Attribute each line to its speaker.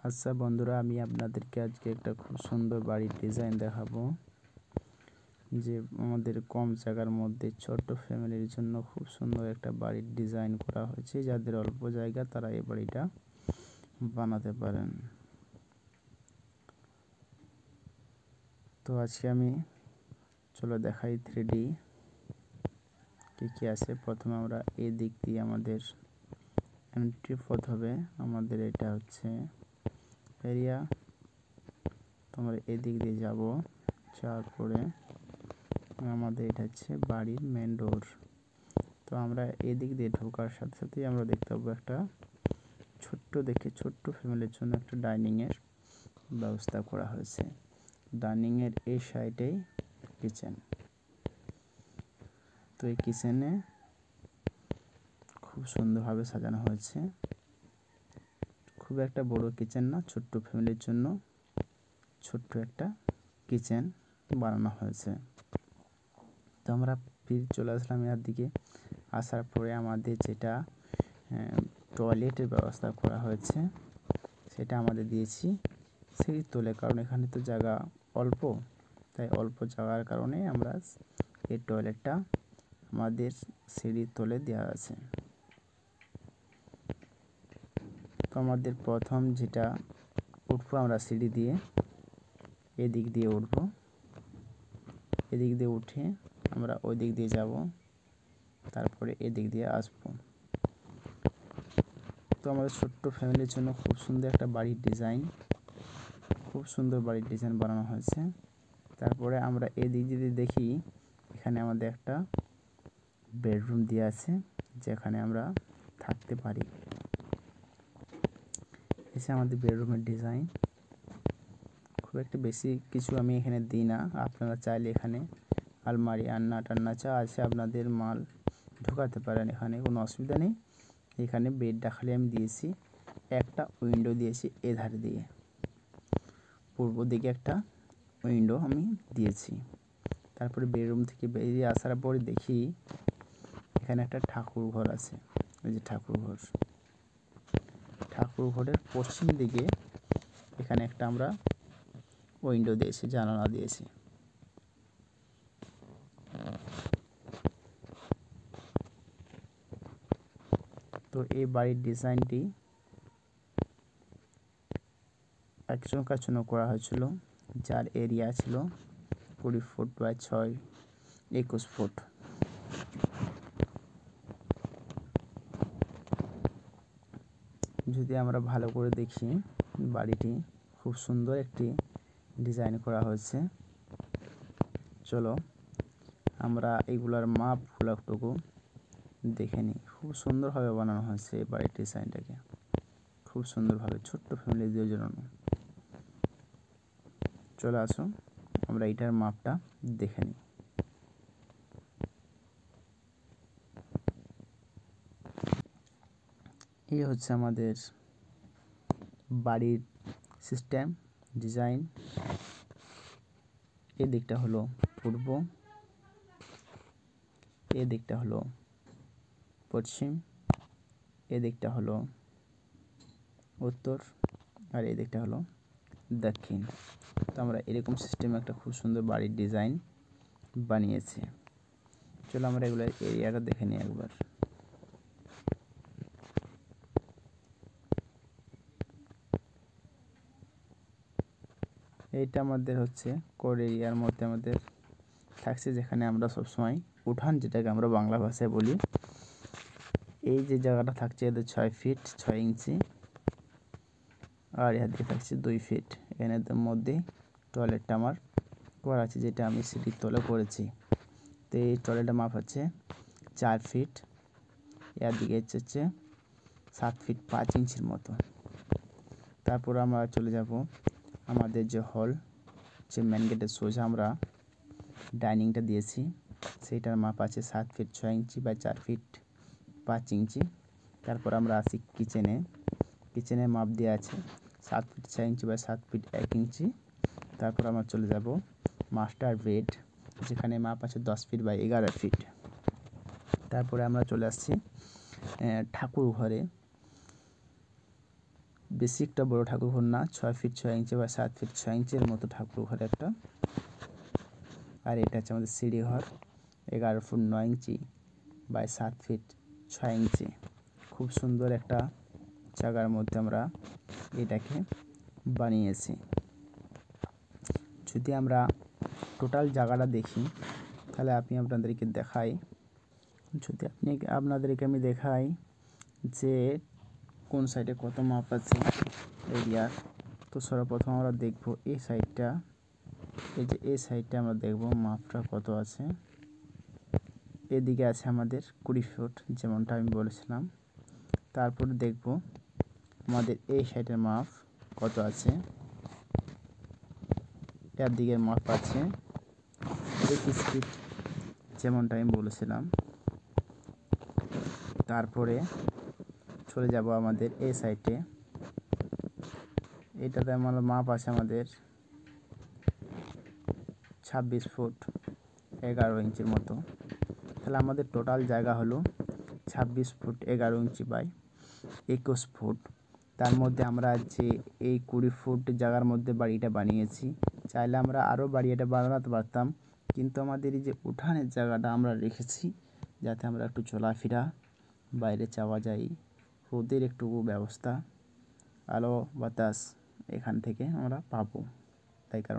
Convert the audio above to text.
Speaker 1: আচ্ছা বন্ধুরা, আমি আপনাদেরকে আজকে একটা খুব সুন্দর বাড়ির ডিজাইন দেখাবো, যে আমাদের কম জায়গার মধ্যে ছোট্ট ফ্যামিলির জন্য খুব সুন্দর একটা বাড়ির ডিজাইন করা হয়েছে। যাদের অল্প জায়গা তারা এই বাড়িটা বানাতে পারেন। তো আজকে আমি চলো দেখাই 3D কি আছে। প্রথমে আমরা এই দিক দিয়ে আমাদের এন্ট্রি পথ হবে। আমাদের এটা হচ্ছে এরিয়া, তোমরা এদিক দিয়ে যাব। যাওয়ার পরে আমাদের এটা হচ্ছে বাড়ির মেন ডোর। তো আমরা এদিক দিয়ে ঢোকার সাথে সাথেই আমরা দেখতে পাবো একটা ছোট্ট ফ্যামিলির জন্য একটা ডাইনিংয়ের ব্যবস্থা করা হয়েছে। ডাইনিংয়ের এই সাইডেই কিচেন। তো এই কিচেনে খুব সুন্দরভাবে সাজানো হয়েছে। খুব একটা বড় কিচেন না, ছোট্ট ফ্যামিলির জন্য ছোট্ট একটা কিচেন বানানো হয়েছে। তো আমরা ফির চলে আসলাম এর দিকে। আসার পরে আমাদের যেটা টয়লেটের ব্যবস্থা করা হয়েছে সেটা আমাদের দিয়েছি সিঁড়ির তলে, কারণ এখানে তো জায়গা অল্প, তাই অল্প জায়গার কারণে আমরা এই টয়লেটটা আমাদের সিঁড়ির তলে দেওয়া আছে। তো আমাদের প্রথম যেটা উঠবো আমরা সিঁড়ি দিয়ে, এদিক দিয়ে উঠবো। এদিক দিয়ে উঠে আমরা ওই দিক দিয়ে যাব, তারপরে এদিক দিয়ে আসবো। তো আমাদের ছোট্ট ফ্যামিলির জন্য খুব সুন্দর একটা বাড়ির ডিজাইন, খুব সুন্দর বাড়ির ডিজাইন বানানো হয়েছে। তারপরে আমরা এদিক দিয়ে দেখি, এখানে আমাদের একটা বেডরুম দেওয়া আছে যেখানে আমরা থাকতে পারি। এসে আমাদের বেডরুমের ডিজাইন খুব একটা বেশি কিছু আমি এখানে দিই না। আপনারা চাইলে এখানে আলমারি, আন্না টান্না যা আছে আপনাদের মাল ঢোকাতে পারেন, এখানে কোনো অসুবিধা নেই। এখানে বেডটা খালি আমি দিয়েছি, একটা উইন্ডো দিয়েছি এধারে দিয়ে, পূর্ব দিকে একটা উইন্ডো আমি দিয়েছি। তারপরে বেডরুম থেকে বেরিয়ে আসার পরে দেখি এখানে একটা ঠাকুর ঘর আছে। ওই যে ঠাকুর ঘরের পশ্চিম দিকে এখানে একটা আমরা উইন্ডো দিয়েছি, জানালা দিয়েছি। তো এই বাড়ির ডিজাইনটি একজনকার জন্য করা হয়েছিল, যার এরিয়া ছিল 20 ফুট বাই 21 ফুট। যদি আমরা ভালো করে দেখি, বাড়িটি খুব সুন্দর একটি ডিজাইন করা হয়েছে। চলো আমরা এগুলার মাপগুলোটুকু দেখে নিই। খুব সুন্দরভাবে বানানো হয়েছে এই বাড়ির ডিজাইনটাকে, খুব সুন্দরভাবে ছোট্ট ফ্যামিলিদের জন্য। চলে আসো আমরা এটার মাপটা দেখে নিই। এই হচ্ছে আমাদের বাড়ির সিস্টেম ডিজাইন। এই দিকটা হলো পূর্ব, এই দিকটা হলো পশ্চিম, এই দিকটা হলো উত্তর, আর এই দিকটা হলো দক্ষিণ। তো আমরা এরকম সিস্টেমে একটা খুব সুন্দর বাড়ির ডিজাইন বানিয়েছি। চলো আমরা এগুলোর এরিয়াটা দেখে নিই একবার। এইটা আমাদের হচ্ছে কোর এরিয়ার মধ্যে আমাদের থাকছে, যেখানে আমরা সবসময় উঠান, যেটাকে আমরা বাংলা ভাষায় বলি। এই যে জায়গাটা থাকছে এদের 6 ফিট 6 ইঞ্চি, আর এদিকে থাকছে 2 ফিট। এখানের মধ্যে টয়লেটটা আমার করা আছে, যেটা আমি সিঁড়ির তলে করেছি। তো এই টয়লেটের মাপ হচ্ছে 4 ফিট, এর দিকে হচ্ছে 7 ফিট 5 ইঞ্চির মতো। তারপর আমরা চলে যাব আমাদের যে হল, যে মেন গেটের সোজা আমরা ডাইনিংটা দিয়েছি, সেইটার মাপ আছে 7 ফিট 6 ইঞ্চি বা 4 ফিট 5 ইঞ্চি। তারপর আমরা আসি কিচেনের মাপ দেওয়া আছে 7 ফিট 6 ইঞ্চি বা 7 ফিট 1 ইঞ্চি। তারপর আমরা চলে যাব মাস্টার বেড, যেখানে মাপ আছে 10 ফিট বা 11 ফিট। তারপরে আমরা চলে আসছি ঠাকুর ঘরে, বেশি একটা বড় ঠাকুর ঘর না, 6 ফিট 6 ইঞ্চি বা 7 ফিট 6 ইঞ্চির মতো ঠাকুর ঘর একটা। আর এটা হচ্ছে আমাদের সিঁড়ি ঘর, 11 ফুট 9 ইঞ্চি বাই 7 ফিট 6 ইঞ্চি। খুব সুন্দর একটা জায়গার মধ্যে আমরা এটাকে বানিয়েছি। যদি আমরা টোটাল জায়গাটা দেখি তাহলে আমি আপনাদেরকে দেখাই, আপনাদেরকে আমি দেখাই যে কোন সাইডে কত মাপ আছে এরিয়ার। তো সর্বপ্রথম আমরা দেখব এই সাইডটা, এই যে এই সাইডটা আমরা দেখব মাপটা কত আছে। এদিকে আছে আমাদের 20 ফুট যেমনটা আমি বলেছিলাম। তারপর দেখব আমাদের এই সাইডের মাপ কত আছে। এর দিকের মাপ আছে 21 ফিট যেমনটা আমি বলেছিলাম। তারপরে চলে যাব আমাদের এই সাইডে, এটাতে আমার মাপ আছে আমাদের 26 ফুট 11 ইঞ্চির মতো। তাহলে আমাদের টোটাল জায়গা হলো 26 ফুট 11 ইঞ্চি বাই 21 ফুট। তার মধ্যে আমরা যে এই 20 ফুট জায়গার মধ্যে বাড়িটা বানিয়েছি, চাইলে আমরা আরও বাড়িটা বানাতে পারতাম, কিন্তু আমাদের এই যে উঠানের জায়গাটা আমরা রেখেছি যাতে আমরা একটু চলাফেরা বাইরে যাওয়া যায়, রোদের একটু ব্যবস্থা, আলো বাতাস এখান থেকে আমরা পাবো, তাই কারণ